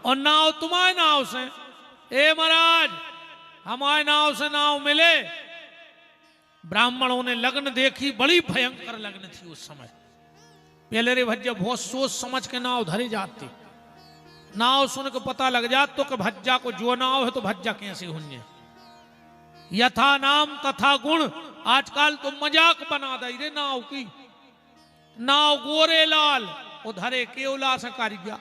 और नाव तुम्हारे नाव से, ए महाराज हमारे नाव से नाव मिले। ब्राह्मणों ने लगन देखी, बड़ी भयंकर लगन थी उस समय। पहले रे भज्जा बहुत सोच समझ के नाव धरे जाते, नाव सुन के पता लग जात तो कि भज्जा को जो नाव है तो भज्जा कैसे होंगे। यथा नाम तथा गुण, आजकल तो मजाक बना दे रे नाव की। नाव गोरे लाल उधरे केवला से कारिया,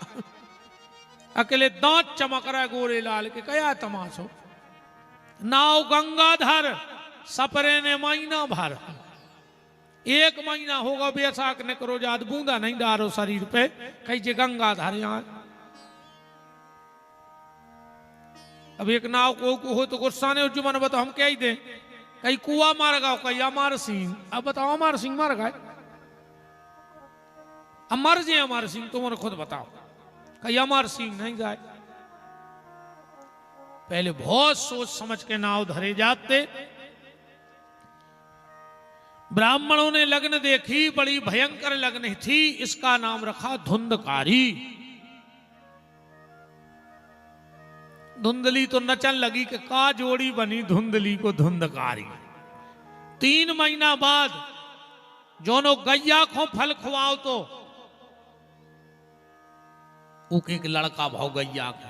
अकेले दांत चमक रहा है गोरे लाल के, क्या तमाशो। नाव गंगाधर सपरे ने महीना भर, 1 महीना होगा बैसाख ने करो जाद बूंदा नहीं डारो शरीर पे, कहीं जे गंगाधर यहाँ। अब एक नाव को हो तो गुस्सा ने जुमन बताओ हम क्या ही दें, कहीं कुआ मार गया, कहीं अमर सिंह। अब बताओ अमर सिंह मर गए, अमर जी अमर सिंह तुमने खुद बताओ, कहीं अमर सिंह नहीं जाए। पहले बहुत सोच समझ के नाव धरे जाते। ब्राह्मणों ने लगन देखी, बड़ी भयंकर लगन थी, इसका नाम रखा धुंधकारी। धुंधली तो नचन लगी कि का जोड़ी बनी धुंधली को धुंधकारी। 3 महीना बाद जोनो गैया को फल खुआओ तो उके एक लड़का भाव गैया का,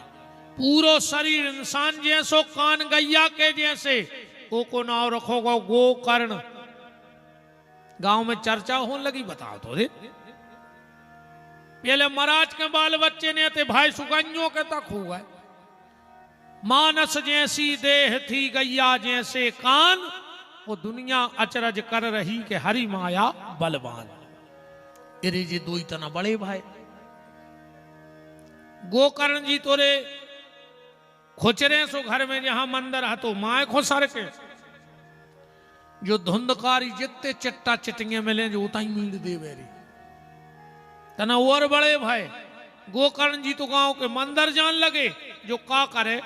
पूरो शरीर इंसान जैसो, कान गैया के जैसे, को नाव रखोगा गोकर्ण। गांव में चर्चा होने लगी, बताओ तो रे। पहले महाराज के बाल बच्चे ने थे भाई सुगंजों के तक हो गए। मानस जैसी देह थी गैया जैसे कान, वो दुनिया अचरज कर रही कि हरि माया बलवान। अरे जी 2 इतना बड़े भाई गोकर्ण जी तोरे खुचरे सो घर में जहां मंदिर है तो माए खुसर के, जो धुंधकारी जितने चिट्टा चिटिंगे मिले जो उतना ही मीड दे बेरी तना। और बड़े भाई गोकर्ण जी तो गांव के मंदिर जान लगे, जो का करे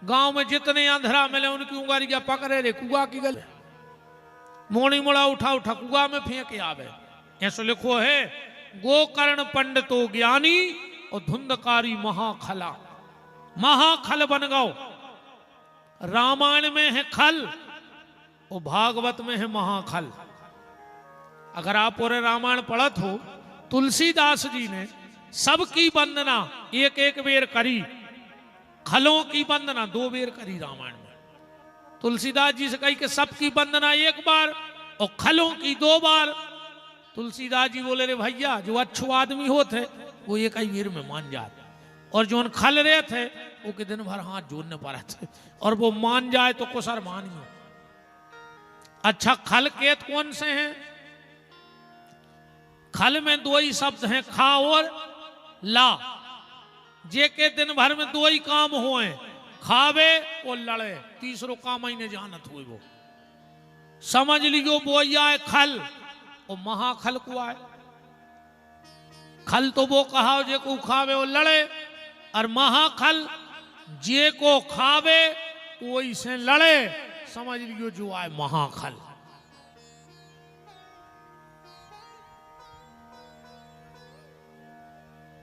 गांव में जितने अंधरा मिले उनकी उंगारिया पकड़े रे कुआ की गले, मोड़ी मोड़ा उठा उठा कुआ में फेंके आवे। ऐसो लिखो है गोकर्ण पंडितो ज्ञानी और धुंधकारी महाखला। महाखल बन गओ। रामायण में है खल और भागवत में है महाखल। अगर आप पूरे रामायण पढ़त हो, तुलसीदास जी ने सबकी वंदना 1-1 बेर करी, खलों की वंदना 2 बेर करी रामायण में। तुलसीदास जी से कही कि सबकी वंदना 1 बार और खलों की 2 बार। तुलसीदास जी बोले रे भैया जो अच्छो आदमी होते वो 1 ही बेर में मान जाते, और जो खल रहे थे वो के दिन भर हाथ जोड़ने पड़े थे, और वो मान जाए तो कुसर मानियो। अच्छा खल केत कौन से हैं? खल में 2 ही शब्द हैं, खा और ला। जे के दिन भर में 2 ही काम हुए, खावे और लड़े, तीसरो काम ही नहीं जानत हुए। वो समझ लियो वो आए खल और महाखल को आए। खल तो वो कहा जे को खावे और लड़े, और महाखल जे को खावे वही से लड़े, समझ लियो जो आए महाखल।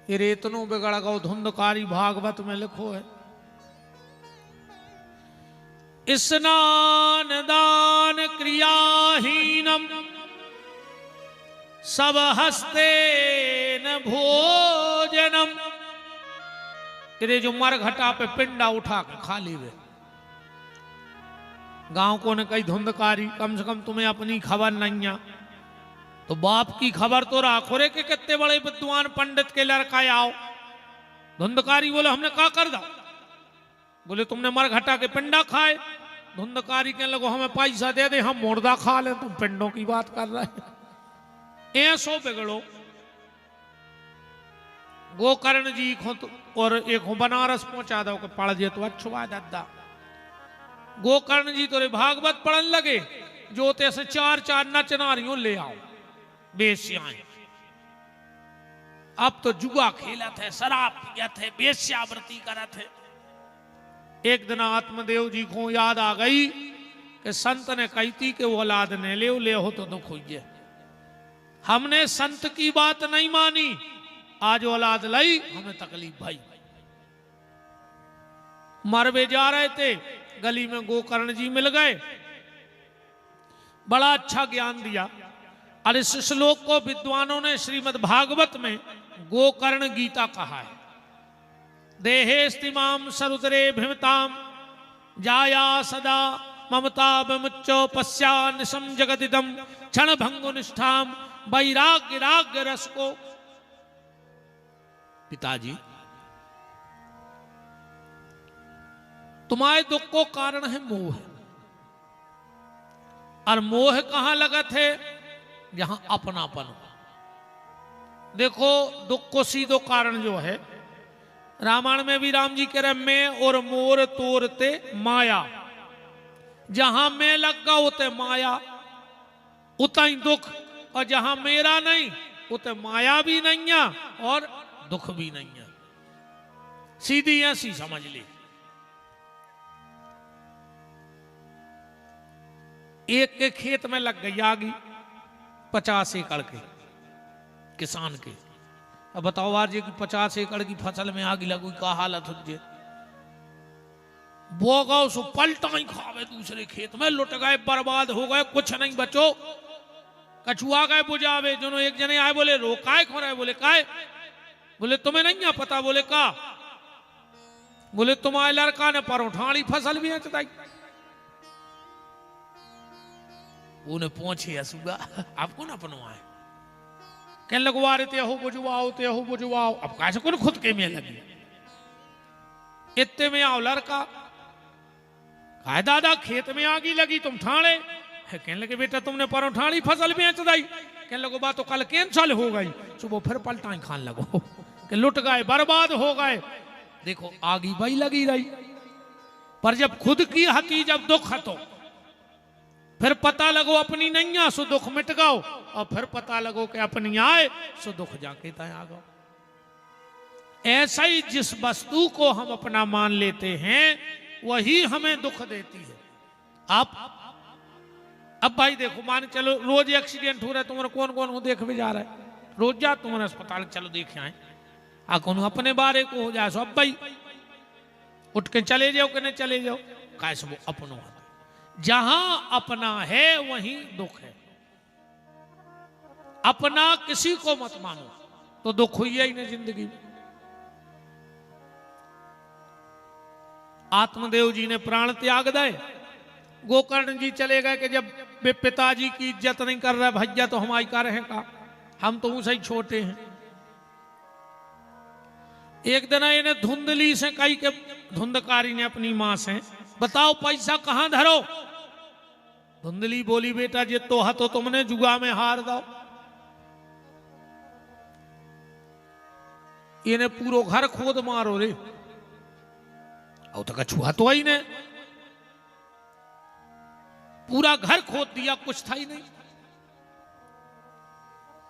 ये रेतनो बिगड़ गो धुंधकारी भागवत में लिखो है। स्नान दान क्रियाहीनम सब हस्ते न भोजनम। तेरे जो मरघटा पे पिंडा उठा के खा ली वे। गांव को ने कई धुंधकारी, कम से कम तुम्हें अपनी खबर नहीं है तो बाप की खबर तो राखो रे कि कितने बड़े विद्वान पंडित के लड़का आओ। धुंधकारी बोले हमने क्या कर दा? बोले तुमने मरघटा के पिंडा खाए। धुंधकारी कहने लगो हमें पैसा दे दे हम मुर्दा खा ले, तुम पिंडों की बात कर रहे। ऐसो बिगड़ो। गोकर्ण जी को और एक बनारस पहुंचा दो पढ़ दिए तो अच्छो दादा। गोकर्ण जी तो भागवत पढ़न लगे, जो से 4 नच नारियों ले आओ बेस्याएं। अब तो जुआ खेला थे, शराब पिया थे, बेस्यावृत्ति करा थे। एक दिन आत्मदेव जी को याद आ गई कि संत ने कही थी कि वो औलाद ने ले हो तो दुख हुई। हमने संत की बात नहीं मानी, आज औलाद लाई हमें तकलीफ भाई। मरवे जा रहे थे, गली में गोकर्ण जी मिल गए, बड़ा अच्छा ज्ञान दिया। और इस श्लोक को विद्वानों ने श्रीमद् भागवत में गोकर्ण गीता कहा है। देहे स्तिमाम सरुद्रे भिमताम जाया सदा ममता विमुच्चो पश्या निशम जगदिदम क्षण भंगु निष्ठाम वैराग्य राग्य रस को। पिताजी, तुम्हारे दुख को कारण है मोह, और मोह कहां लगा थे? जहां अपनापन हो। देखो, दुख को सीधो कारण जो है, रामायण में भी राम जी कह रहे मैं और मोर तोरते माया। जहां मैं लग गया उते माया, उतना ही दुख। और जहां मेरा नहीं उते माया भी नहीं है और दुख भी नहीं है। सीधी ऐसी समझ ली। एक के खेत में लग गई आगी 50 एकड़ के किसान के। अब बताओ आज की 50 एकड़ की फसल में आग लगी, क्या हालत हो जाए? बोगा उसको पलटा ही खावे दूसरे खेत में, लुट गए, बर्बाद हो गए, कुछ नहीं बचो। कछुआ गए बुझावे। जो एक जने आए बोले रोकाए खो रहे, बोले काय? बोले तुम्हें नहीं है पता? बोले का? बोले तुम्हारे लड़का ने परोठानी फसल भी है। उन्हें पहुंचे असुगा, आपको ना अपनवाए, कहने लगवा रहे थे हो बुझवाओ। अब कैसे कौन खुद के में लगी? इतने में आओ लड़का, कहा दादा खेत में आगी लगी तुम ठाणे? कहने लगे बेटा तुमने परोठानी फसल में चदाई। कहने लगो बात तो कल कैंसल हो गई, सुबह फिर पलटाई खान लगो कि लुट गए, बर्बाद हो गए। देखो आगी भाई लगी रही, पर जब खुद की हती, जब दुख हतो, फिर पता लगो अपनी नहीं आ सो दुख मिट गओ, और फिर पता लगो कि अपनी आए सो दुख जाके तय आ गओ। ऐसा ही जिस वस्तु को हम अपना मान लेते हैं वही हमें दुख देती है। आप अब भाई देखो, मान चलो रोज एक्सीडेंट हो रहा है, तुम्हारा कौन कौन को देख भी जा रहा है? रोज जा तुम्हारे अस्पताल, चलो देख आए। आ कौन अपने बारे को हो जाए सो अब भाई उठ के चले जाओ कि नहीं चले जाओ, कैसे वो अपनों। जहां अपना है वहीं दुख है। अपना किसी को मत मानो तो दुख हुई ही नहीं जिंदगी में। आत्मदेव जी ने प्राण त्याग दे, गोकर्ण जी चले गए कि जब वे पिताजी की इज्जत नहीं कर रहे भैया तो हमारी का रहेगा, हम तो उनसे ही छोटे हैं। एक दिन इन्हें धुंधली से कही के, धुंधकारी ने अपनी मां से, बताओ पैसा कहां धरो? धुंधली बोली बेटा जे तो हा तो तुमने जुआ में हार दो। इन्हें पूरो घर खोद मारो रे, और तो कछुआ तो ही ने पूरा घर खोद दिया, कुछ था ही नहीं।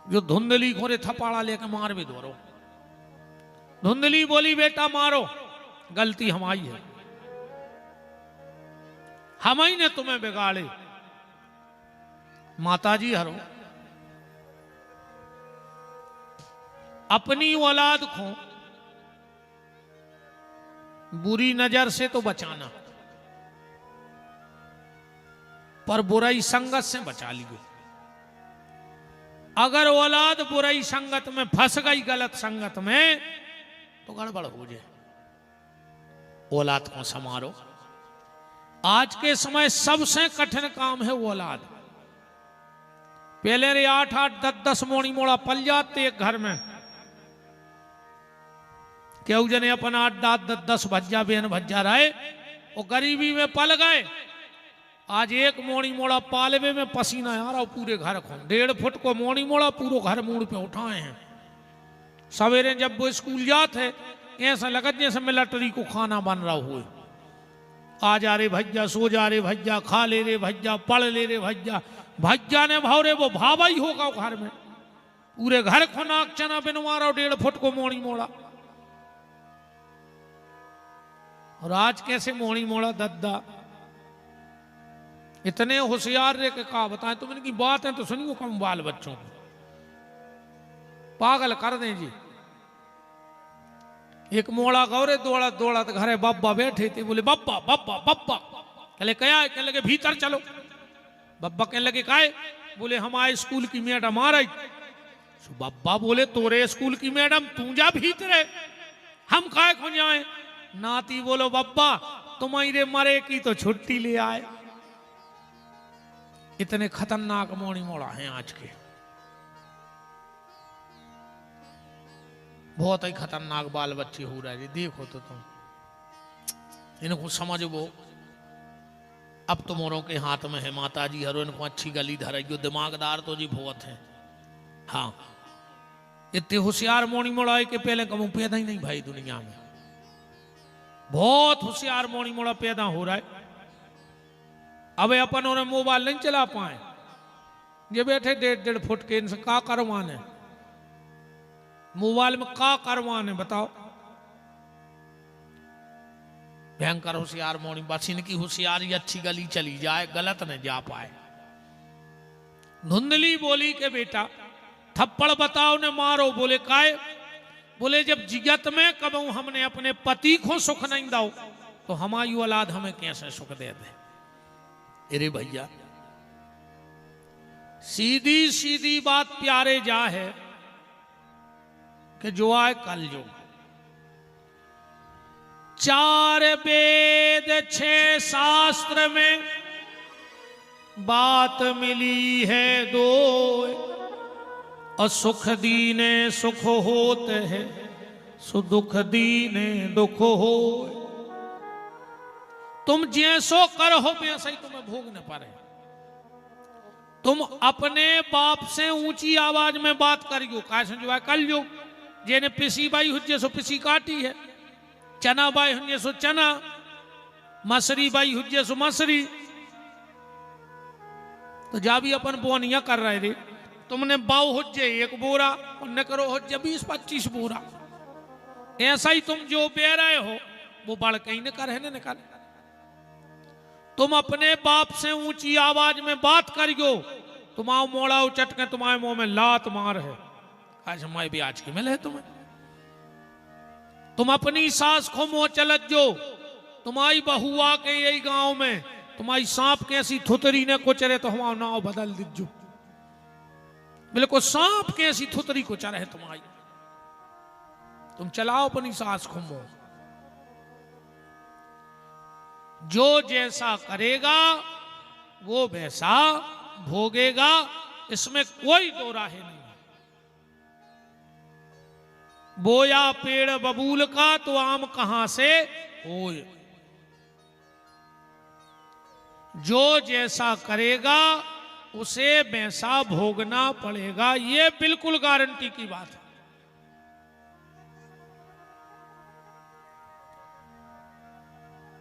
जो धुंधली घोरे थपाड़ा लेके मार भी दो। धुंधली बोली बेटा मारो, गलती हमारी है, हम ही ने तुम्हें बिगाड़े। माताजी हरो, अपनी औलाद को बुरी नजर से तो बचाना, पर बुराई संगत से बचा ली गई। अगर औलाद बुराई संगत में फंस गई, गलत संगत में, तो गड़बड़ हो जाए। औलाद को संवारो। आज के समय सबसे कठिन काम है औलाद। पहले रे 8-8, 10-10 मोड़ी मोड़ा पल जाते एक घर में, क्यों जने अपना 8-8, 10-10 भज्जा बेन भज्जा रहे, वो गरीबी में पल गए। आज एक मोड़ी मोड़ा पालवे में पसीना आ रहा, पूरे घर को 1.5 फुट को मोड़ी मोड़ा पूरा घर मूड पे उठाए हैं। सवेरे जब वो स्कूल जाते ऐसा लगत जैसे मिलिट्री को खाना बन रहा हुए। आ जा रे भज्जा, सो जा रे भज्जा, खा ले रे भज्जा, पढ़ ले रे भज्जा। भज्जा ने भाव रे वो भावा ही होगा घर में, पूरे घर को नाक चना बिनवा रहा 1.5 फुट को मोड़ी मोड़ा। और आज कैसे मोड़ी मोड़ा दद्दा, इतने होशियार रे के कहा बताएं तुम, इनकी बात है तो सुनियो कम बाल बच्चों को पागल कर दें जी। एक मोड़ा गौरे दौड़ा दौड़ा तो घरे बब्बा बैठे थे, बोले बब्बा बब्बा बब्बा। कहले क्या है? कहने लगे भीतर चलो। बब्बा कहने लगे काहे? बोले हमारे स्कूल की मैडम आ रही। बब्बा बोले तोरे स्कूल की मैडम, तू जा भीतर, हम काहे खो जाए? नाती बोलो बब्बा तुम्हारे मरे की तो छुट्टी ले आए। इतने खतरनाक मोड़ी मोड़ा हैं आज के, बहुत ही खतरनाक बाल बच्चे हो रहे। देखो तो तुम इनको समझो। अब तुम्हारों के हाथ में है, माता जी हरो इनको अच्छी गली धरेगी। दिमागदार तो जी बहुत है। हाँ, इतने होशियार मोड़ी मोड़ा के पहले कभी पैदा ही नहीं भाई दुनिया में। बहुत होशियार मोड़ी मोड़ा पैदा हो रहा है। अब अपन उन्हें मोबाइल नहीं चला पाए, ये बैठे 1.5 फुट के, इनसे का करवाने? मोबाइल में का करवाने बताओ? भयंकर होशियार मोड़ी। बस इनकी होशियारी अच्छी गली चली जाए, गलत न जा पाए। धुंधली बोली के बेटा थप्पड़ बताओ ने मारो। बोले काहे? बोले जब जिगत में कबू हमने अपने पति को सुख नहीं दाओ तो हमारी औलाद हमें कैसे सुख दे दे? अरे भैया सीधी सीधी बात प्यारे जा है कि जो आए कल जो 4 वेद 6 शास्त्र में बात मिली है दो, और सुख दीने सुख होते है, सु दुख दीने दुख हो। तुम जैसो करो वैसा ही तुम्हें भोगने पड़े। तुम अपने बाप से ऊंची आवाज में बात करियो, काय समझवा कल जो जेने पिसी बाई हुजे सो पिसी काटी है, चना बाई हुजे सो चना, मसरी बाई हुजे सो मसरी। तो जा भी अपन बोनिया कर रहे थे। तुमने बाऊ हुजे 1 बोरा और न करो हुजे 20-25 बोरा। ऐसा ही तुम जो बे रहे हो वो बढ़ कहीं न कर है न कर। तुम अपने बाप से ऊंची आवाज में बात करियो, तुम्हारा मोड़ा उचट के तुम्हारे मुंह में लात मार है। आज हमारे भी आज की मिले तुम्हें। तुम अपनी सास को मुंह चलत जो, तुम्हारी बहू आके यही गांव में तुम्हारी सांप कैसी थुतरी ने कुचरे तो हमारा नाव बदल दीजो। बिल्कुल सांप कैसी थुतरी कुचर है तुम्हारी। तुम चलाओ अपनी सास को मुंह। जो जैसा करेगा वो वैसा भोगेगा, इसमें कोई दो राहे नहीं। बोया पेड़ बबूल का तो आम कहां से होए। जो जैसा करेगा उसे वैसा भोगना पड़ेगा, ये बिल्कुल गारंटी की बात है।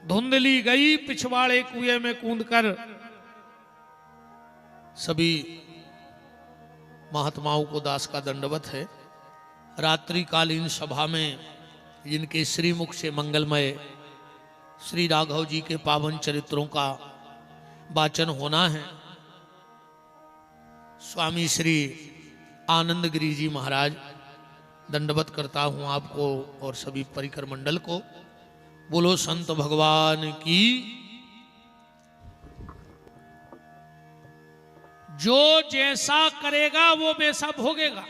धुंधली गई पिछवाड़े कुएं में कूदकर। सभी महात्माओं को दास का दंडवत है। रात्रिकालीन सभा में जिनके श्रीमुख से मंगलमय श्री राघव जी के पावन चरित्रों का वाचन होना है, स्वामी श्री आनंद गिरी जी महाराज दंडवत करता हूं आपको और सभी परिकर मंडल को। बोलो संत भगवान की। जो जैसा करेगा वो वैसा भोगेगा।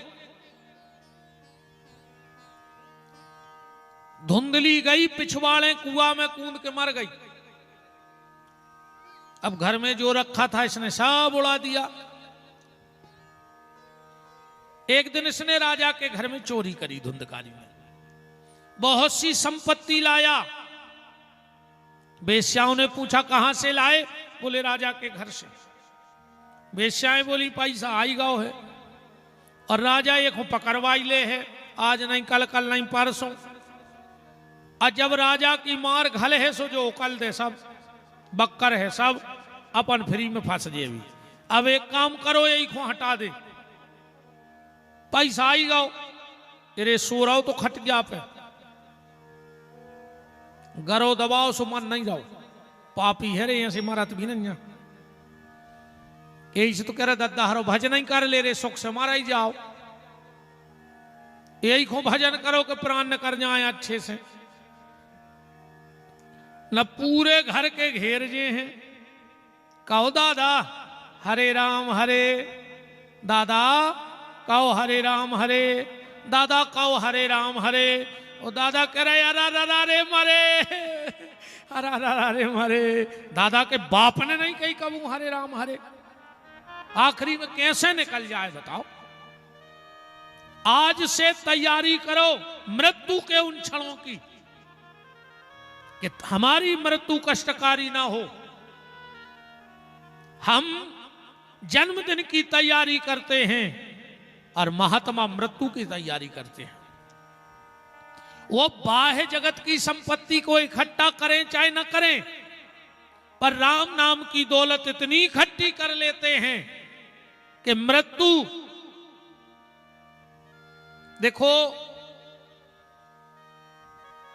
धुंधली गई पिछवाड़े कुआं में कूद के मर गई। अब घर में जो रखा था इसने सब उड़ा दिया। एक दिन इसने राजा के घर में चोरी करी, धुंधकारी में बहुत सी संपत्ति लाया। वेश्याओं ने पूछा कहां से लाए? बोले राजा के घर से। वेश्याएं बोली पैसा आई गाँव है, और राजा एक पकड़वाई ले है, आज नहीं कल, कल नहीं परसों। और जब राजा की मार घल है सो जो कल दे सब बक्कर है सब अपन फ्री में फंस जेवी। अब एक काम करो, यही को हटा दे, पैसा आई गाओ। तेरे सो रहो तो खट गया पे गरो दबाओ सो मन नहीं जाओ। पापी है रे, ऐसे मारत भी नहीं। यही से तो कह रहे दद्दा हरो भज नहीं कर ले रे, सुख से मारा ही जाओ। यही को भजन करो कि प्राण न कर जाए अच्छे से। न पूरे घर के घेर जे हैं, कहो दादा हरे राम हरे, दादा कहो हरे राम हरे, दादा कहो हरे राम हरे। और दादा कह रहे अरा रे मरे, अरा रे मरे। दादा के बाप ने नहीं कही कबू हरे राम हरे। आखिरी में कैसे निकल जाए बताओ। आज से तैयारी करो मृत्यु के उन क्षणों की कि हमारी मृत्यु कष्टकारी ना हो। हम जन्मदिन की तैयारी करते हैं और महात्मा मृत्यु की तैयारी करते हैं। वो बाह्य जगत की संपत्ति को इकट्ठा करें चाहे न करें, पर राम नाम की दौलत इतनी इकट्ठी कर लेते हैं कि मृत्यु, देखो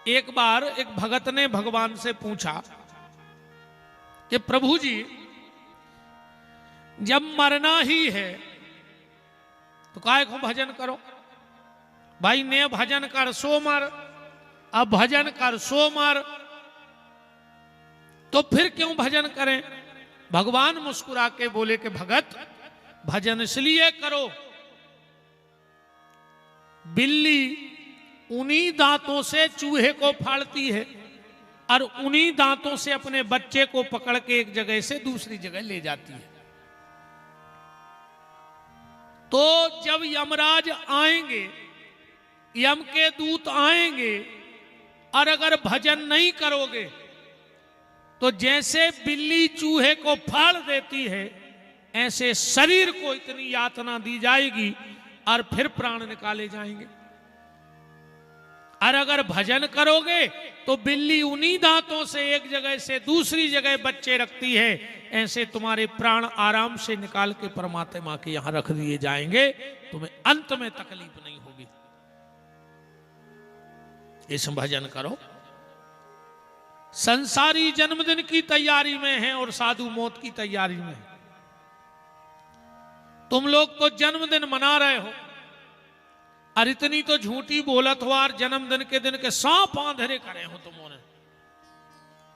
एक बार एक भगत ने भगवान से पूछा कि प्रभु जी जब मरना ही है तो काहे को भजन करो। भाई ने भजन कर सो मर, अब भजन कर सो मर, तो फिर क्यों भजन करें। भगवान मुस्कुरा के बोले कि भगत भजन इसलिए करो, बिल्ली उन्हीं दांतों से चूहे को फाड़ती है और उन्हीं दांतों से अपने बच्चे को पकड़ के एक जगह से दूसरी जगह ले जाती है। तो जब यमराज आएंगे, यम के दूत आएंगे, और अगर भजन नहीं करोगे तो जैसे बिल्ली चूहे को फाड़ देती है, ऐसे शरीर को इतनी यातना दी जाएगी और फिर प्राण निकाले जाएंगे। और अगर भजन करोगे तो बिल्ली उन्हीं दांतों से एक जगह से दूसरी जगह बच्चे रखती है, ऐसे तुम्हारे प्राण आराम से निकाल के परमात्मा के यहां रख दिए जाएंगे, तुम्हें अंत में तकलीफ नहीं होगी। इस भजन करो। संसारी जन्मदिन की तैयारी में है और साधु मौत की तैयारी में है। तुम लोग तो जन्मदिन मना रहे हो और इतनी तो झूठी बोलत हो, और जन्मदिन के दिन के सांप आंधरे करे हो तुमने।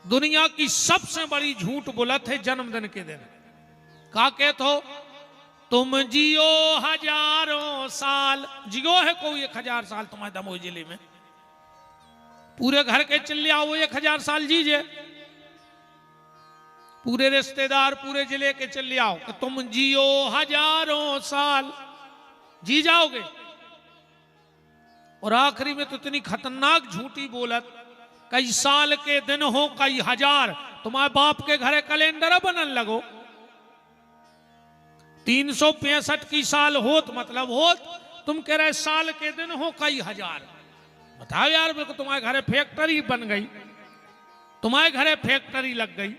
दुनिया की सबसे बड़ी झूठ बोलत है जन्मदिन के दिन। का कहते हो तुम जियो हजारों साल, जियो है कोई 1000 साल तुम्हारे दमोह जिले में, पूरे घर के चिल्ले आओ 1000 साल जीजिए, पूरे रिश्तेदार पूरे जिले के चिल्ले आओ कि तुम जियो हजारों साल, जी जाओगे। और आखिरी में तो इतनी खतरनाक झूठी बोलत, कई साल के दिन हो कई हजार, तुम्हारे बाप के घरे कैलेंडर बनन लगो। 365 की साल होत मतलब होत, तुम कह रहे साल के दिन हो कई हजार। बताओ यार, मेरे को तुम्हारे घरे फैक्ट्री बन गई, तुम्हारे घरे फैक्ट्री लग गई।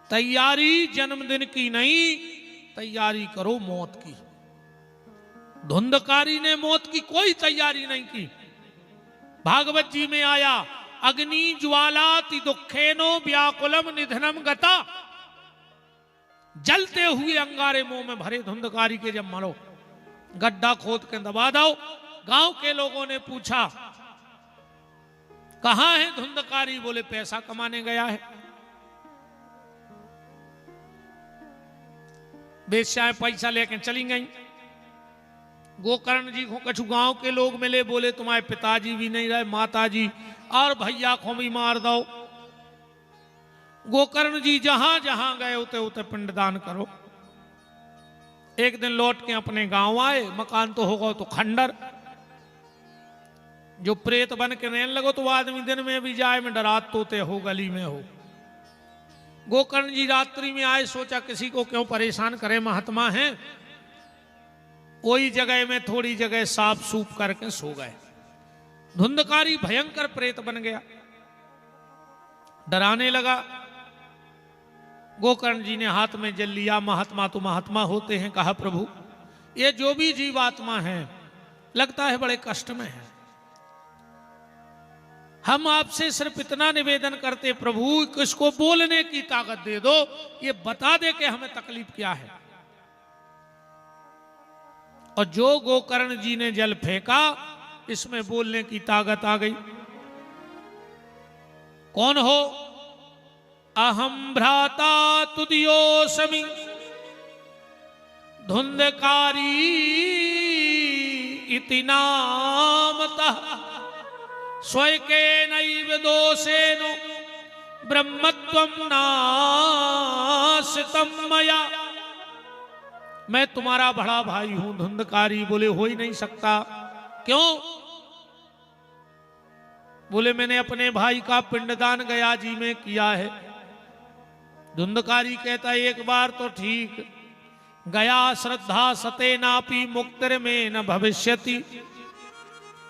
तैयारी जन्मदिन की नहीं, तैयारी करो मौत की। धुंधकारी ने मौत की कोई तैयारी नहीं की। भागवत जी में आया अग्नि ज्वालाति दुखेनो व्याकुलम निधनम गता, जलते हुए अंगारे मुंह में भरे धुंधकारी के जब मरो, गड्ढा खोद के दबा दो। गांव के लोगों ने पूछा कहां है धुंधकारी, बोले पैसा कमाने गया है। बेश्याएं पैसा लेकर चली गई। गोकर्ण जी को कछु गांव के लोग मिले, बोले तुम्हारे पिताजी भी नहीं रहे, माताजी और भैया को भी मार दो। गोकर्ण जी जहां जहां गए उते उते पिंडदान करो। एक दिन लौट के अपने गांव आए, मकान तो होगा तो खंडर, जो प्रेत बन के रहने लगो तो आदमी दिन में भी जाए में डरात तोते हो, गली में हो। गोकर्ण जी रात्रि में आए, सोचा किसी को क्यों परेशान करे, महात्मा हैं। कोई जगह में थोड़ी जगह साफ सूफ करके सो गए। धुंधकारी भयंकर प्रेत बन गया, डराने लगा। गोकर्ण जी ने हाथ में जल लिया, महात्मा तो महात्मा होते हैं। कहा प्रभु ये जो भी जीवात्मा है लगता है बड़े कष्ट में है, हम आपसे सिर्फ इतना निवेदन करते प्रभु किसको बोलने की ताकत दे दो, ये बता दे कि हमें तकलीफ क्या है। और जो गोकर्ण जी ने जल फेंका, इसमें बोलने की ताकत आ गई। कौन हो? अहम भ्राता तुदियोसमि धुंधकारी इति नामतः स्वयकेनैव दोषेनो ब्रह्मत्वं नाशितं मया। मैं तुम्हारा बड़ा भाई हूं धुंधकारी। बोले हो ही नहीं सकता। क्यों? बोले मैंने अपने भाई का पिंडदान गया जी में किया है। धुंधकारी कहता है एक बार तो ठीक, गया श्रद्धा सते नापी मुक्तिर में न भविष्यति।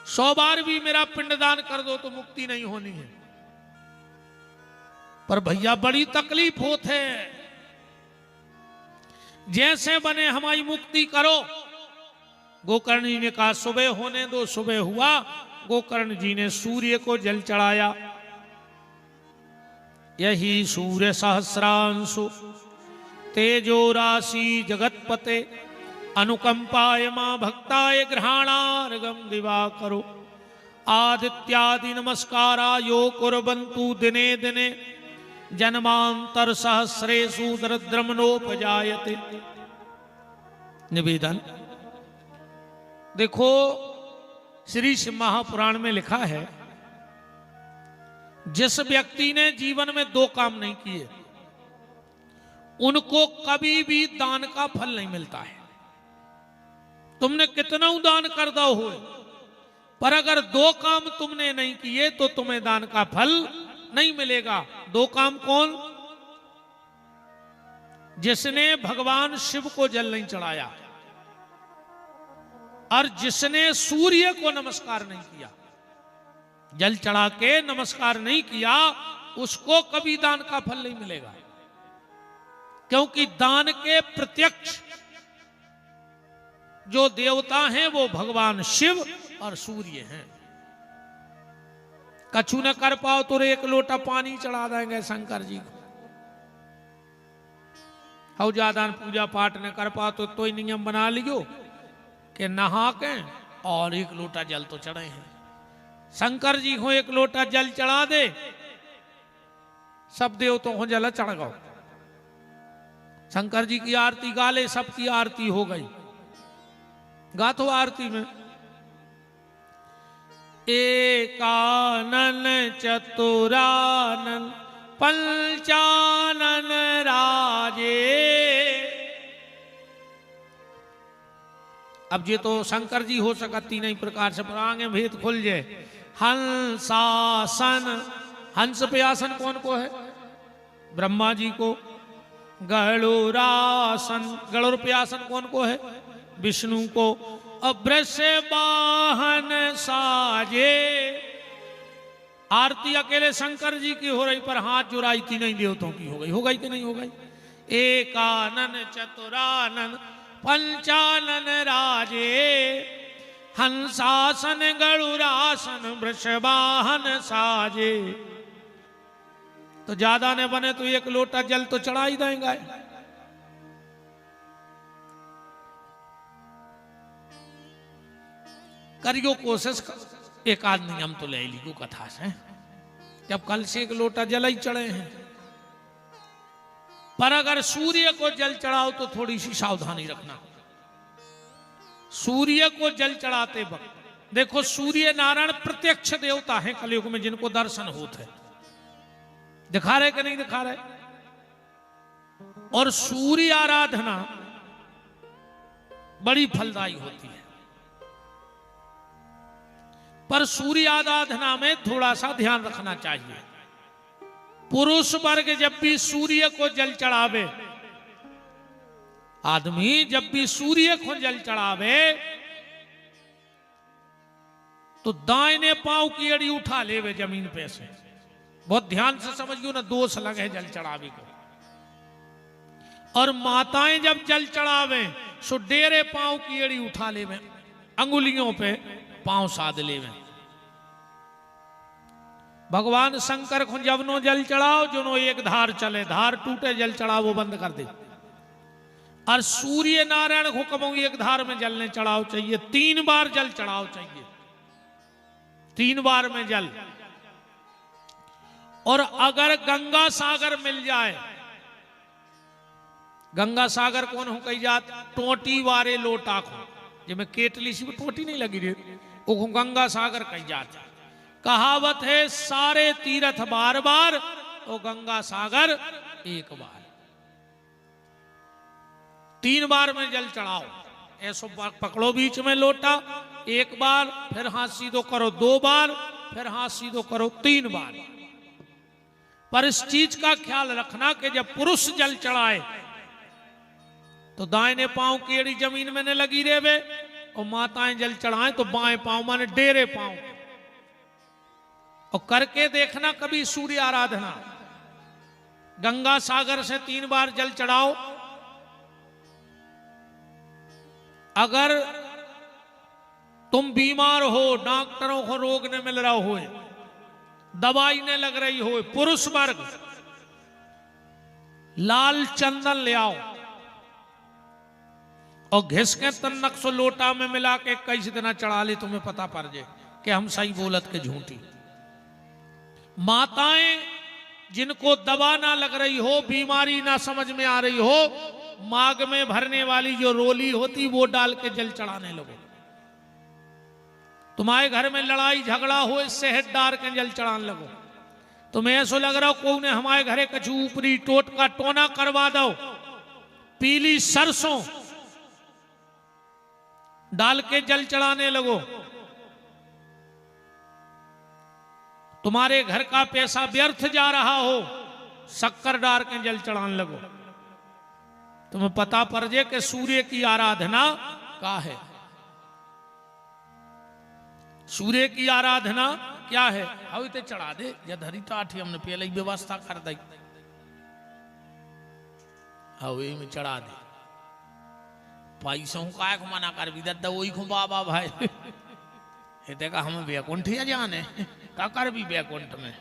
100 बार भी मेरा पिंडदान कर दो तो मुक्ति नहीं होनी है। पर भैया बड़ी तकलीफ होती है। जैसे बने हमारी मुक्ति करो। गोकर्ण जी ने कहा सुबह होने दो। सुबह हुआ, गोकर्ण जी ने सूर्य को जल चढ़ाया। यही सूर्य सहस्रांशु तेजो राशि जगतपते अनुकंपाय मां भक्ताय ग्रहणार्घम दिवाकरो आदित्यादि नमस्कारा यो कुर्वन्तु दिने दिने जन्मांतर सहस्रेषु दरिद्रमनोपजायते। निवेदन देखो, श्री शिव महापुराण में लिखा है जिस व्यक्ति ने जीवन में 2 काम नहीं किए उनको कभी भी दान का फल नहीं मिलता है। तुमने कितना दान कर दो हो, पर अगर 2 काम तुमने नहीं किए तो तुम्हें दान का फल नहीं मिलेगा। 2 काम कौन? जिसने भगवान शिव को जल नहीं चढ़ाया और जिसने सूर्य को नमस्कार नहीं किया। जल चढ़ा के नमस्कार नहीं किया, उसको कभी दान का फल नहीं मिलेगा। क्योंकि दान के प्रत्यक्ष जो देवता हैं वो भगवान शिव और सूर्य हैं। कछु न कर पाओ तो 1 लोटा पानी चढ़ा देंगे शंकर जी को। और ज्यादा पूजा पाठ न कर पाओ तो ही नियम बना लियो कि नहा के और 1 लोटा जल तो चढ़े हैं। शंकर जी को 1 लोटा जल चढ़ा दे, सब देवताओं को जल चढ़ गो। शंकर जी की आरती गा ले, सबकी आरती हो गई। गा तो आरती में एकानन चतुरानन पंचानन राजे। अब ये तो शंकर जी हो सका 3 प्रकार से, पर आगे भेद खुल जाए। हंसासन, हंस पे आसन कौन को है? ब्रह्मा जी को। गरुड़ासन, गरुड़ पे आसन कौन को है? विष्णु को। वृषवाहन साजे, आरती अकेले शंकर जी की हो रही, पर हाथ जुड़ाई 3 देवताओं की हो गई। हो गई कि नहीं हो गई? एकानन चतुरानन पंचानन राजे हंसासन गरुड़ासन वृषवाहन साजे। तो ज्यादा ने बने तो 1 लोटा जल तो चढ़ा ही देंगे। करियो कोशिश, 1 आध नियम तो ले ली कथा से। जब कल से 1 लोटा जल ही चढ़े हैं, पर अगर सूर्य को जल चढ़ाओ तो थोड़ी सी सावधानी रखना। सूर्य को जल चढ़ाते वक्त देखो, सूर्य नारायण प्रत्यक्ष देवता है कलयुग में, जिनको दर्शन होते हैं। दिखा रहे कि नहीं दिखा रहे? और सूर्य आराधना बड़ी फलदायी होती है। पर सूर्य आराधना में थोड़ा सा ध्यान रखना चाहिए। पुरुष वर्ग जब भी सूर्य को जल चढ़ावे, आदमी जब भी सूर्य को जल चढ़ावे तो दाहिने पांव की एड़ी उठा लेवे जमीन पे से। बहुत ध्यान से समझियो ना, दोष लगे जल चढ़ावे को। और माताएं जब जल चढ़ावे सो डेरे पांव की एड़ी उठा लेवे, अंगुलियों पे पांव साध लेवे। भगवान शंकर को जब नो जल चढ़ाओ, जो नो 1 धार चले, धार टूटे जल चढ़ाओ वो बंद कर दे। और सूर्य नारायण को कबू एक धार में जल ने चढ़ाओ चाहिए, 3 बार जल चढ़ाओ चाहिए, 3 बार में जल। और अगर गंगा सागर मिल जाए, गंगा सागर कौन हो कही जात, टोटी वारे लोटा को, जिसमें केटली सी टोटी नहीं लगी रे, वो गंगा सागर कही जात। कहावत है सारे तीर्थ बार बार, तो गंगा सागर एक बार। 3 बार में जल चढ़ाओ, ऐसो पकड़ो बीच में लोटा, 1 बार, फिर हाथ सीधो करो 2 बार, फिर हाथ सीधो करो 3 बार। पर इस चीज का ख्याल रखना कि जब पुरुष जल चढ़ाए तो दाहिने पांव की एड़ी जमीन में न लगी रेवे, और माताएं जल चढ़ाएं तो बाएं पांव माने डेरे पांव। और करके देखना कभी सूर्य आराधना, गंगा सागर से 3 बार जल चढ़ाओ। अगर तुम बीमार हो, डॉक्टरों को रोग न मिल रहा हो, दवाई न लग रही हो, पुरुष वर्ग लाल चंदन ले आओ और घिस के तन्नक सो लोटा में मिला के कई दिन चढ़ा ले, तुम्हें पता पड़ जाए कि हम सही बोलत के झूठी। माताएं जिनको दवा ना लग रही हो, बीमारी ना समझ में आ रही हो, माग में भरने वाली जो रोली होती वो डाल के जल चढ़ाने लगो। तुम्हारे घर में लड़ाई झगड़ा हो, इससे हेड डार के जल चढ़ाने लगो। तुम्हें ऐसा लग रहा हो कोई ने हमारे घरे कछु ऊपरी टोट का टोना करवा दो, पीली सरसों डाल के जल चढ़ाने लगो। तुम्हारे घर का पैसा व्यर्थ जा रहा हो, शक्कर डाल के जल चढ़ाने लगो। तुम्हें पता पड़ जाए कि सूर्य की आराधना क्या है, सूर्य की आराधना क्या है। हवी ते चढ़ा दे या धरी टाठी, हमने पहले ही व्यवस्था कर दी, हवी में चढ़ा दे। पैसों का मना कर भी दे वही खो बाबा भाई ये देखा हम बैकुंठ या जाने का कर भी बैकुंठ में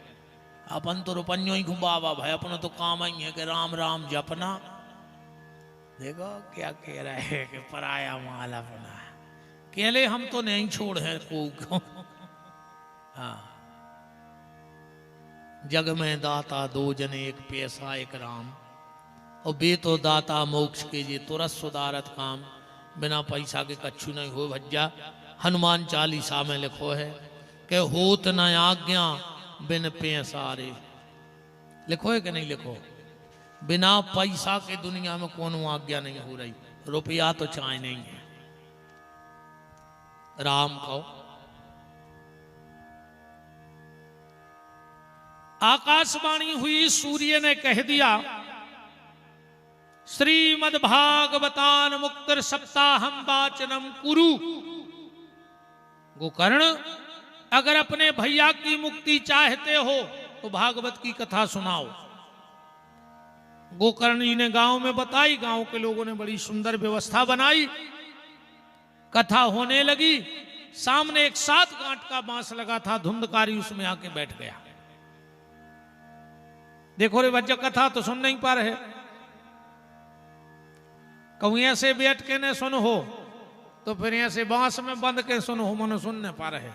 अपन तो रुपन्यो ही घुमावा भाई, अपना तो काम ही है कि राम राम जपना। देखो क्या कह रहा है कि पराया माल अपना, केले हम तो नहीं छोड़ है को। हाँ, जग में दाता 2 जने, एक पैसा एक राम, और बे तो दाता मोक्ष के जे तुरंत सुधारत काम, बिना पैसा के कच्छु नहीं हो भज्जा। हनुमान चालीसा में लिखो है कि होत न आज्ञा बिन पैसारे, लिखो है कि नहीं लिखो, बिना पैसा के दुनिया में कौन आज्ञा नहीं हो रही। रुपया तो चाहे नहीं है, राम कहो। आकाशवाणी हुई, सूर्य ने कह दिया श्रीमद् भागवतान मुक्तिर सप्ताहम वाचनम कुरु। गोकर्ण, अगर अपने भैया की मुक्ति चाहते हो तो भागवत की कथा सुनाओ। गोकर्ण जी ने गांव में बताई, गांव के लोगों ने बड़ी सुंदर व्यवस्था बनाई, कथा होने लगी। सामने एक 7 गांठ का बांस लगा था, धुंधकारी उसमें आके बैठ गया। देखो रे बच्चा, कथा तो सुन नहीं पा रहे, कहूं ऐसे बैठ के न सुन हो तो फिर ऐसे बांस में बंद के सुन हो, मनो सुन नहीं पा रहे।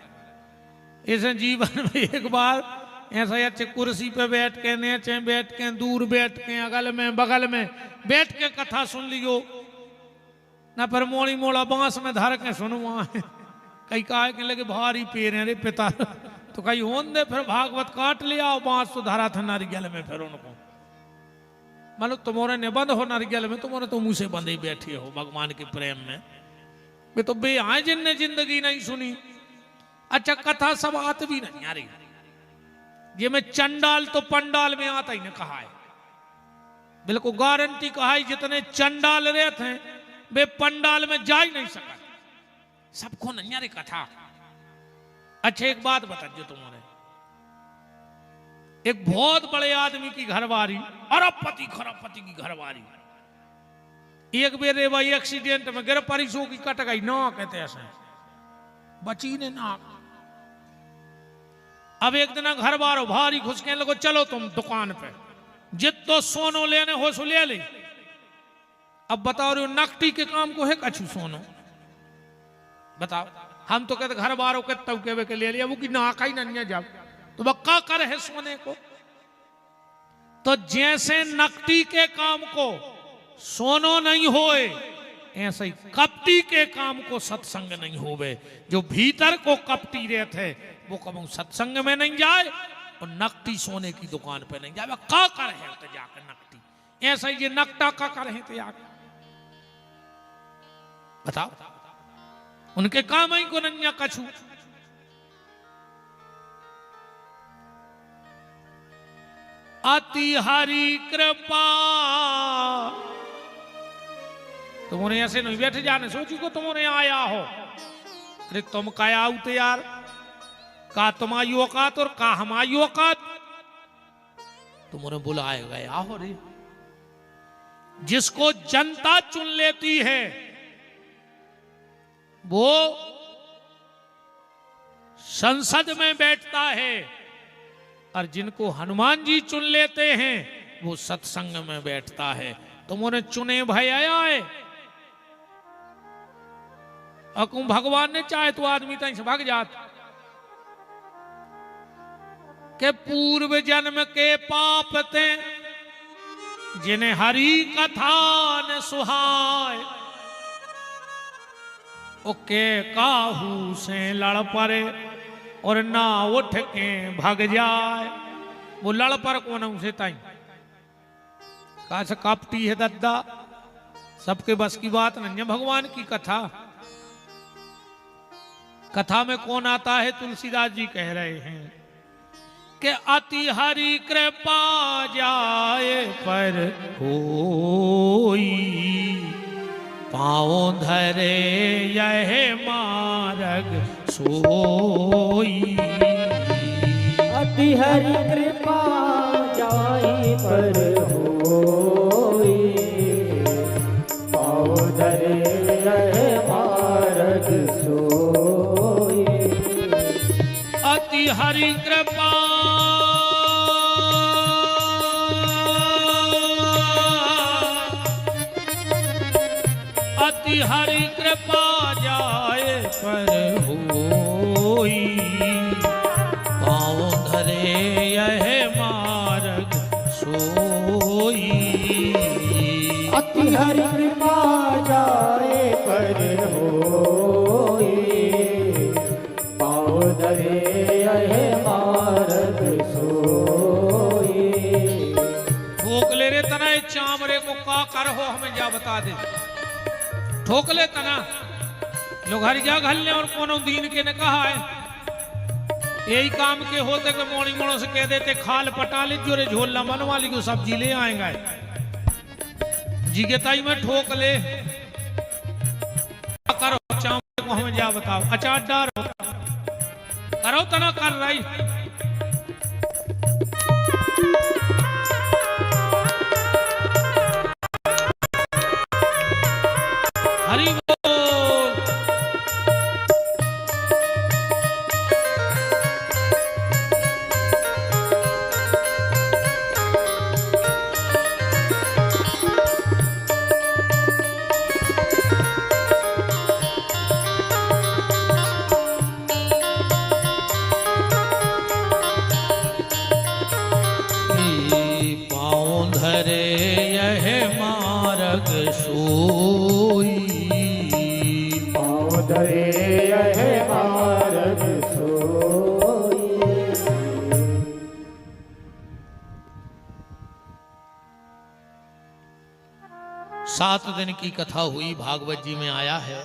इसे जीवन में एक बार ऐसा अच्छे कुर्सी पे बैठ के, नीचे बैठ के, दूर बैठ के, अगल में बगल में बैठ के कथा सुन लियो ना, पर मोड़ी मोड़ा बांस में धर के सुनवा है। कई कहा के लगे भारी पेड़ है रे पिता, तो कहीं होन दे, फिर भागवत काट लिया और बांस तो धरा था नारियल में। फिर उनको मानो तुम्हारे ने बंद हो नारियल में, तुम्हारे तो मुंह से बंद ही बैठे हो भगवान के प्रेम में। वे तो बे आए जिनने जिंदगी नहीं सुनी। अच्छा, कथा सब आत भी नहीं आ रही, ये में चंडाल तो पंडाल में आता ही ने कहा है, बिल्कुल गारंटी कहा है। जितने चंडाल रहते हैं वे पंडाल में जा ही नहीं सका, सबको नहीं आ रही कथा। अच्छा, एक बात बता दो तुम्हारे, एक बहुत बड़े आदमी की घरवारी, अरबपति खरबपति की घरवारी, एक बेर भाई एक्सीडेंट में गिर पड़ी, सो की कट गई ना, कहते ऐसे बची ने ना। अब एक दिन घर बारो भारी घुसके लगो, चलो तुम दुकान पे जितो सोनो लेने हो सो ले ले। अब बताओ रे नकटी के काम को है कछु सोनो, बताओ। हम तो कहते घर बारों के तब के ले लिया वो कि नाका ही नहीं जाओ, तो बक्का कर है सोने को। तो जैसे नकटी के काम को सोनो नहीं होए, ऐसे ही कपटी के काम को सत्संग नहीं होवे। जो भीतर को कपटी रहते वो कभी सत्संग में नहीं जाए और नकटी सोने की दुकान पे नहीं जाए। का कर है तो जाकर नकटी, ऐसा ही ये नकटा का कर है तो जाकर बताओ। उनके काम ही को नन्या कछु। अति हरि कृपा, तुमने ऐसे नहीं बैठे जाने सोची को तुमने आया हो। अरे तुम क्या आउते यार, का तुम आई औकात और का हम आई औकात, तुमने बुलाए गया हो रे। जिसको जनता चुन लेती है वो संसद में बैठता है, और जिनको हनुमान जी चुन लेते हैं वो सत्संग में बैठता है। तुमने चुने भाई आया है, अकुम भगवान ने चाहे तो आदमी तक से भाग जात के पूर्व जन्म के पाप थे जिन्हें हरि कथा न सुहाय, ओके काहू से लड़ पड़े और ना उठ के भाग जाए। वो लड़ पर कौन उसे ताई का से कापटी है दद्दा, सबके बस की बात नहीं है। भगवान की कथा, कथा में कौन आता है? तुलसीदास जी कह रहे हैं कि अति हरि कृपा जाए पर होई, पाँव धरे यह मार्ग सोई। अति हरि कृपा जाए पर होई, पाँव धरे यह मार्ग सोई। अति हरि कृपा अति हरि कृपा जाए पर होई, पाँव धरे यह मार्ग सोई। अति हरि कृपा जाए पर होई, पाँव धरे यह मार्ग सोई। ठोक ले रे तना चामरे को का कर हो, हमें जा बता दे। ठोक ले तना लोग हर जा घल ले, और कोनो दीन के ने कहा है यही काम के होते कि मोड़ी मोड़ों से कह देते खाल पटा ले जो रे झोल मन वाली को सब्जी ले आएंगे जी के ताई में ठोक ले। करो चामरे को हमें जा बताओ, अचार डारो करो तना कर रही। हरि बोल। पाँव धरे यह मार्ग सोई, पाँव धरे यह मार्ग सोई। 7 दिन की कथा हुई, भागवत जी में आया है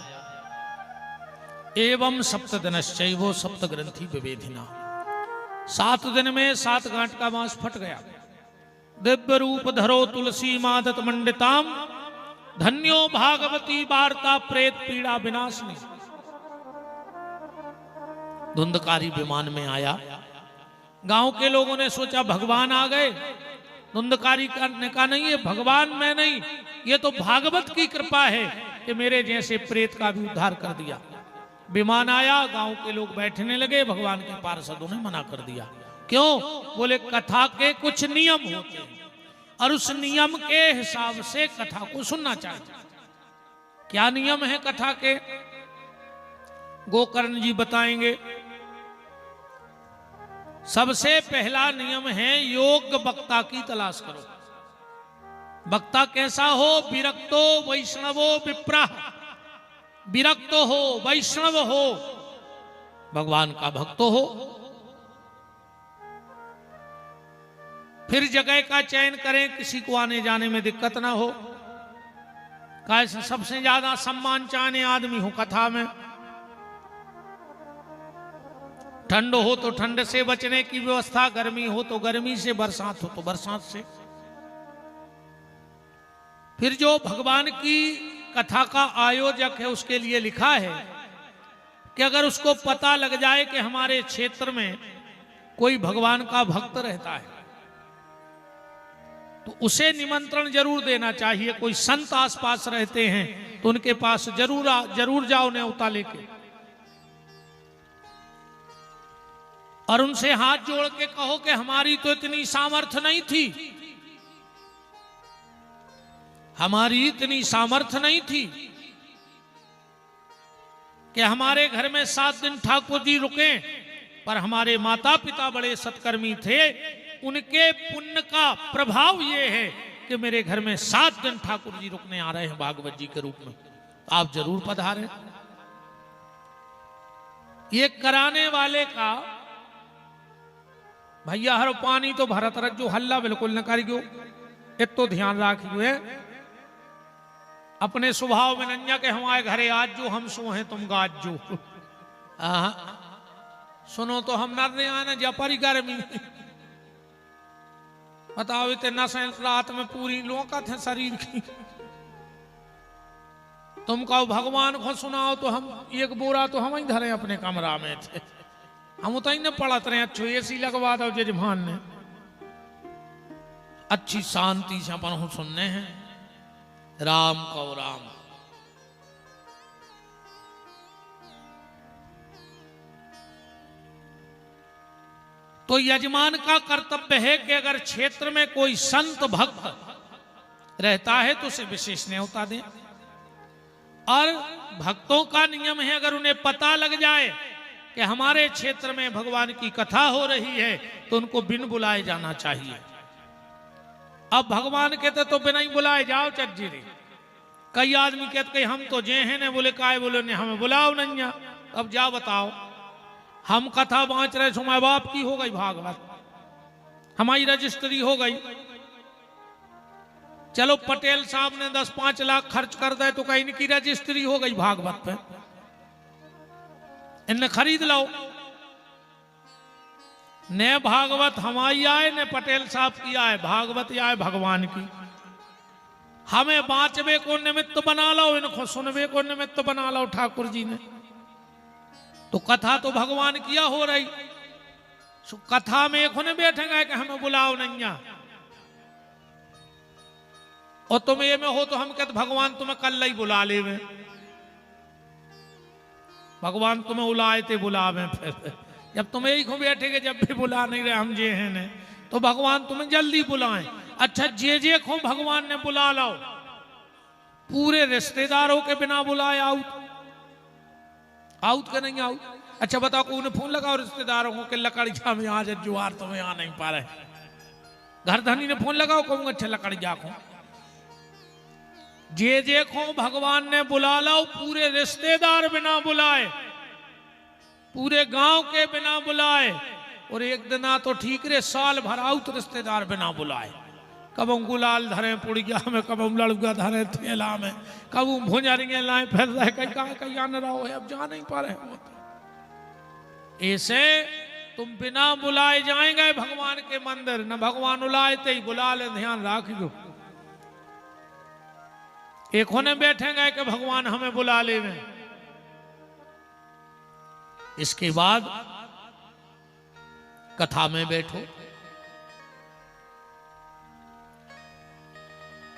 एवं सप्तदिनश्चैवो सप्तग्रंथि विवेधिना। 7 दिन में 7 गांठ का मांस फट गया। दिव्य रूप धरो तुलसी मादत मंडिताम, धन्यो भागवती वार्ता प्रेत पीड़ा विनाशनी। धुंधकारी विमान में आया, गांव के लोगों ने सोचा भगवान आ गए। धुंधकारी ने कहा नहीं, ये भगवान मैं नहीं, ये तो भागवत की कृपा है कि मेरे जैसे प्रेत का भी उद्धार कर दिया। विमान आया, गांव के लोग बैठने लगे, भगवान के पार्षदों ने मना कर दिया। क्यों? बोले कथा के कुछ नियम होते हैं और उस नियम के हिसाब से कथा को सुनना चाहिए। क्या नियम है कथा के, गोकर्ण जी बताएंगे। सबसे पहला नियम है योग्य वक्ता की तलाश करो। वक्ता कैसा हो? विरक्तो वैष्णवो विप्रः, विरक्त हो, वैष्णव हो, भगवान का भक्त हो। फिर जगह का चयन करें, किसी को आने जाने में दिक्कत ना हो। कैसे सबसे ज्यादा सम्मान चाहने आदमी हो कथा में। ठंड हो तो ठंड से बचने की व्यवस्था, गर्मी हो तो गर्मी से, बरसात हो तो बरसात से। फिर जो भगवान की कथा का आयोजक है उसके लिए लिखा है कि अगर उसको पता लग जाए कि हमारे क्षेत्र में कोई भगवान का भक्त रहता है तो उसे निमंत्रण जरूर देना चाहिए। कोई संत आसपास रहते हैं तो उनके पास जरूर जाओ न्योता लेके, और उनसे हाथ जोड़ के कहो कि हमारी तो इतनी सामर्थ्य नहीं थी, हमारी इतनी सामर्थ्य नहीं थी कि हमारे घर में 7 दिन ठाकुर जी रुके, पर हमारे माता पिता बड़े सत्कर्मी थे, उनके पुण्य का प्रभाव ये है कि मेरे घर में 7 दिन ठाकुर जी रुकने आ रहे हैं भागवत जी के रूप में, आप जरूर पधारें। ये कराने वाले का भैया हर पानी तो भरत रख जो, हल्ला बिल्कुल न करियो, इतो ध्यान राखियो। अपने स्वभाव में नंजा के हमारे घरे आज जो, हम सो हैं तुम गाज जो। सुनो तो हम नर रहे आना जपारी गर्मी, बताओ इतने नशे रात में पूरी लोकत है शरीर की। तुम कहो भगवान को सुनाओ तो हम एक बोरा तो हम ही धरे अपने कमरा में थे, हम उतई न पढ़त रहे। अच्छो एसी लगवा दो जजमान ने, अच्छी शांति से अपन सुनने हैं राम को राम। तो यजमान का कर्तव्य है कि अगर क्षेत्र में कोई संत भक्त रहता है तो उसे विशेष न्योता दें। और भक्तों का नियम है अगर उन्हें पता लग जाए कि हमारे क्षेत्र में भगवान की कथा हो रही है तो उनको बिन बुलाए जाना चाहिए। अब भगवान कहते तो बिना ही बुलाए जाओ चज्जी रे। कई आदमी कहते हम तो जे हैं ने, बोले काय बोले ने, हमें बुलाओ नहीं। अब जाओ बताओ, हम कथा बांच रहे, माँ बाप की हो गई भागवत, हमारी रजिस्ट्री हो गई। चलो पटेल साहब ने 10-5 लाख खर्च कर दे तो कहीं इनकी रजिस्ट्री हो गई भागवत पे, इन्हें खरीद लो। ने भागवत हमारी आए ने पटेल साहब की आए, भागवत आए भगवान की। हमें बांचवे को निमित्त बना लो, इनको सुनवे को निमित्त बना लो ठाकुर जी ने। तो कथा तो भगवान किया हो रही, कथा में एक होने बैठेगा कि हमें बुलाओ नहीं। और तुम ये में हो तो हम कहते भगवान तुम्हें कल ही बुला ले, भगवान तुम्हें उलाए थे बुलावे। फिर जब तुम यही को बैठेगे, जब भी बुला नहीं रहे हम जे हैं ने, तो भगवान तुम्हें जल्दी बुलाएं। अच्छा जे को भगवान ने बुला लो, पूरे रिश्तेदारों के बिना बुलाए आउट के नहीं आउट। अच्छा बताओ कौन फोन लगाओ रिश्तेदारों को कि लकड़िया में आज जुआर तुम्हें आ नहीं पा रहे, घर धनी ने फोन लगाओ कहूंगा अच्छा लकड़िया को। जे को भगवान ने बुला लो, पूरे रिश्तेदार बिना बुलाए, पूरे गांव के बिना बुलाए। और एक दिन तो ठीक रे, साल भर आउट रिश्तेदार बिना बुलाए। कब गुलाल धरे पुड़िया में, कब लड़ुआ धरे थेला में, कब भुंजरिया लाए फिर रहे कहीं आने रहो, अब जा नहीं पा रहे। ऐसे तुम बिना बुलाए जाएंगे भगवान के मंदिर, न भगवान बुलाए ते ही बुला ले, ध्यान रखियो। एक होने बैठेंगे कि भगवान हमें बुला ले। इसके बाद कथा में बैठो।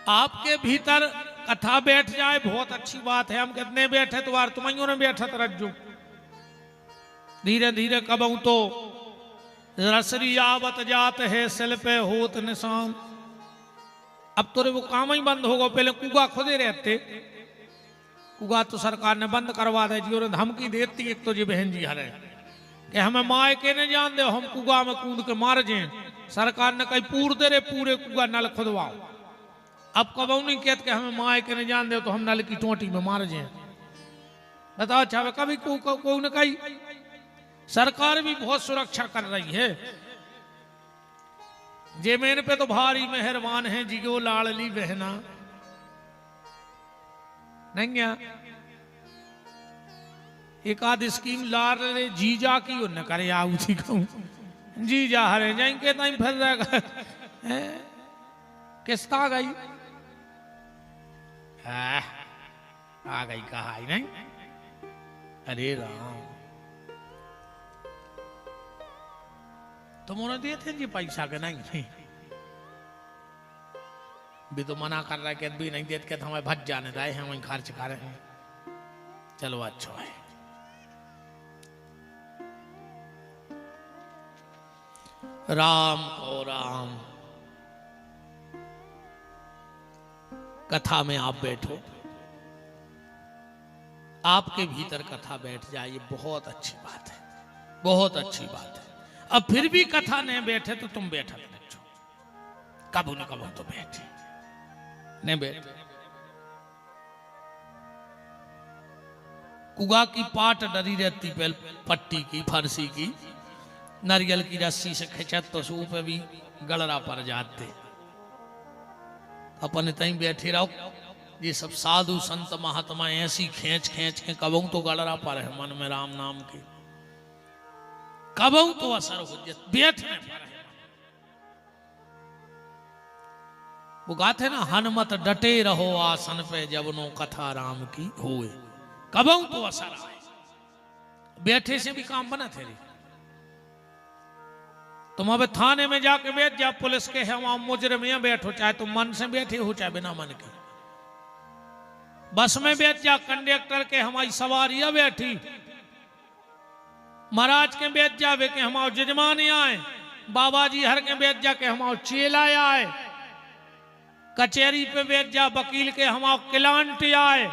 आपके भीतर कथा बैठ जाए बहुत अच्छी बात है। हम कितने बैठे तो यार तुम्हारियों ने बैठत रखो। धीरे धीरे कबू तो रसरी आवत जात है, सिल पे होत निशान। अब तो वो काम ही बंद होगा, पहले कुआ खुदे रहते। कुगा तो सरकार ने बंद करवा दे जी, और धमकी देती एक तो जी बहन जी हरे कि हमें माए के नहीं जान दे, हम कुगा में कूद के मार जाए। सरकार ने कही पूर दे रे पूरे कुगा नल खुदवाओ। अब कब नहीं कहते कि हमें माए के नहीं जान दे तो हम नल की टोटी में मार जाए। बताओ अच्छा, कभी कोई ने कही। सरकार भी बहुत सुरक्षा कर रही है। जे मेन पे तो भारी मेहरबान है जी, वो लाडली बहना नहीं गया। एक आध स्कीम लार रे जीजा की न करे आऊ थी कहूं जीजा हरे जाएंगे ताई फिर रहेगा किस्ता गई आ गई कहा ही नहीं। अरे राम, तुम दिए थे जी पैसा के नहीं भी तो मना कर रहा है कि भी नहीं देते तो हमें भज जाने दाए हैं, वहीं खर्च कर रहे हैं। चलो अच्छा है। राम को राम। कथा में आप बैठो, आपके भीतर कथा बैठ जाए, ये बहुत अच्छी बात है, बहुत अच्छी बात है। अब फिर भी कथा नहीं बैठे तो तुम बैठा बैठो, कबू न कबू तो बैठे नहीं बैठे। कुगा की पाट डरी रहती पहल पट्टी की फरसी की, नारियल की रस्सी से खिंचत तो सूप पे भी गलरा पर जाते। अपन तई बैठे रहो, ये सब साधु संत महात्मा ऐसी खींच खींच के कबू तो गलरा पर है मन में राम नाम के, कबू तो असर हो जाए बैठने पर है। वो गाते ना, हनुमत डटे रहो आसन पे जब नो कथा राम की होए, कबू तो असर आए। बैठे से भी काम बना थे। तुम अब थाने में जाके बैठ जा, पुलिस के है वहां मुजरिम में बैठो, चाहे तुम मन से बैठे हो चाहे बिना मन के। बस में बैठ जा, कंडक्टर के हमारी सवारियां बैठी, महाराज के बैठ जावे के हमारे जजमान आए, बाबा जी हर के बैठ जा के हमारे चेला आए, कचहरी पे बैठ जा वकील के हमारे क्लांट आए,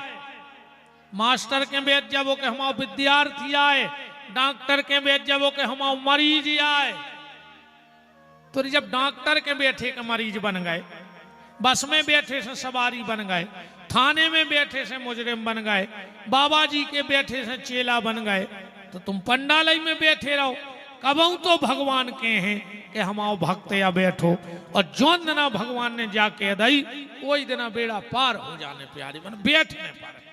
मास्टर के बैठ जा वो के हमारे विद्यार्थी आए, डॉक्टर के बैठ जा वो के हमारे मरीज आए। तो जब डॉक्टर के बैठे के मरीज बन गए, बस में बैठे से सवारी बन गए, थाने में बैठे से मुजरिम बन गए, बाबा जी के बैठे से चेला बन गए, तो तुम पंडालय में बैठे रहो, कबू तो भगवान के हैं कि हमाओ भक्त या बैठो। और जो दिना भगवान ने जाके दई, वही दिना बेड़ा पार हो जाने प्यारे मन बैठने पर।